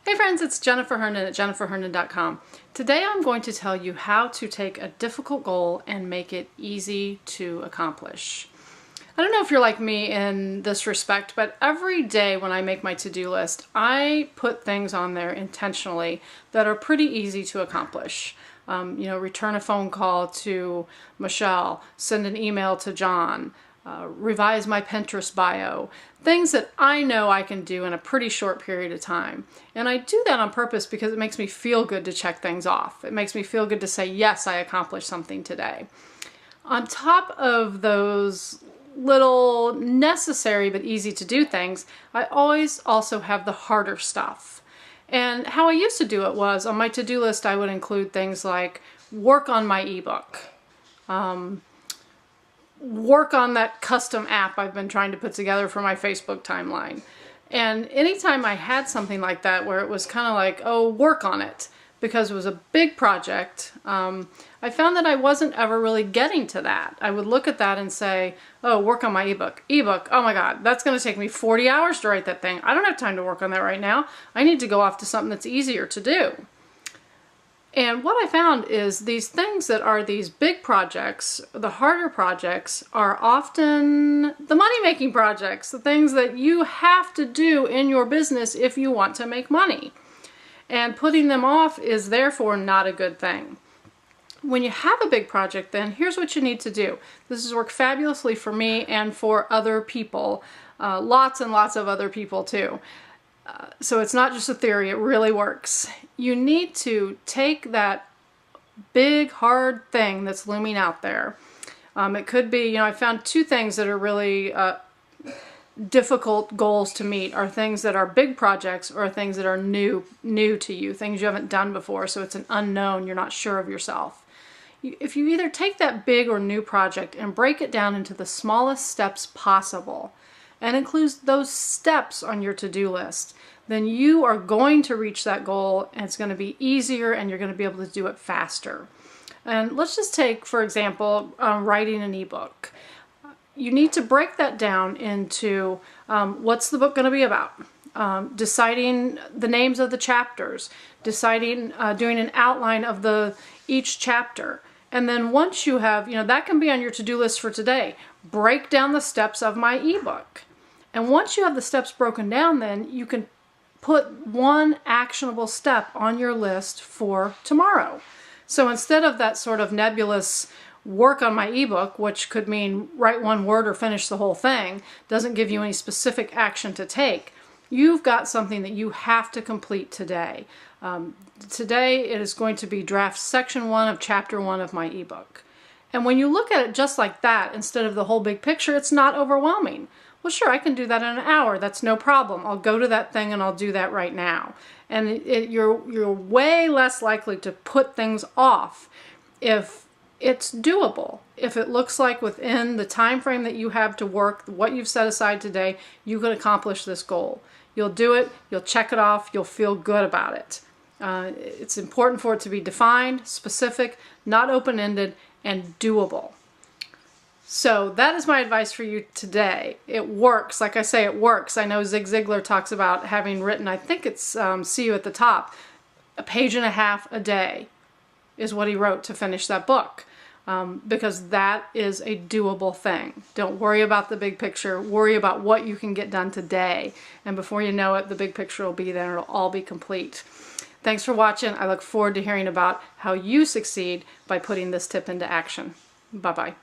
Hey friends, it's Jennifer Herndon at jenniferherndon.com. Today I'm going to tell you how to take a difficult goal and make it easy to accomplish. I don't know if you're like me in this respect, but every day when I make my to-do list, I put things on there intentionally that are pretty easy to accomplish. Return a phone call to Michelle, send an email to John, revise my Pinterest bio, things that I know I can do in a pretty short period of time. And I do that on purpose because it makes me feel good to check things off. It makes me feel good to say, yes, I accomplished something today. On top of those little necessary but easy to do things, I always also have the harder stuff. And how I used to do it was, on my to-do list, I would include things like work on my ebook, work on that custom app I've been trying to put together for my Facebook timeline. And anytime I had something like that where it was kind of like, oh, work on it, because it was a big project, I found that I wasn't ever really getting to that. I would look at that and say, oh, work on my ebook. Ebook, oh my God, that's going to take me 40 hours to write that thing. I don't have time to work on that right now. I need to go off to something that's easier to do. And what I found is these things that are these big projects, the harder projects, are often the money-making projects, the things that you have to do in your business if you want to make money. And putting them off is therefore not a good thing. When you have a big project, then here's what you need to do. This has worked fabulously for me and for other people, lots and lots of other people too. So it's not just a theory, it really works. You need to take that big, hard thing that's looming out there. It could be, I found two things that are really difficult goals to meet are things that are big projects or things that are new to you, things you haven't done before, so it's an unknown, you're not sure of yourself. If you either take that big or new project and break it down into the smallest steps possible, and includes those steps on your to-do list, then you are going to reach that goal and it's going to be easier and you're going to be able to do it faster. And let's just take, for example, writing an ebook. You need to break that down into what's the book going to be about, deciding the names of the chapters, deciding, doing an outline of each chapter. And then once you have, that can be on your to-do list for today. Break down the steps of my ebook. And once you have the steps broken down, then you can put one actionable step on your list for tomorrow. So instead of that sort of nebulous work on my ebook, which could mean write one word or finish the whole thing, doesn't give you any specific action to take, you've got something that you have to complete today. Today it is going to be draft section 1 of chapter 1 of my ebook. And when you look at it just like that, instead of the whole big picture, it's not overwhelming. Well, sure, I can do that in an hour. That's no problem. I'll go to that thing and I'll do that right now. And you're way less likely to put things off if it's doable. If it looks like within the time frame that you have to work, what you've set aside today, you can accomplish this goal. You'll do it, you'll check it off, you'll feel good about it. It's important for it to be defined, specific, not open-ended, and doable. So that is my advice for you today. It works. Like I say, it works. I know Zig Ziglar talks about having written, I think it's See You at the Top, 1.5 pages a day is what he wrote to finish that book. Because that is a doable thing. Don't worry about the big picture. Worry about what you can get done today. And before you know it, the big picture will be there and it'll all be complete. Thanks for watching. I look forward to hearing about how you succeed by putting this tip into action. Bye-bye.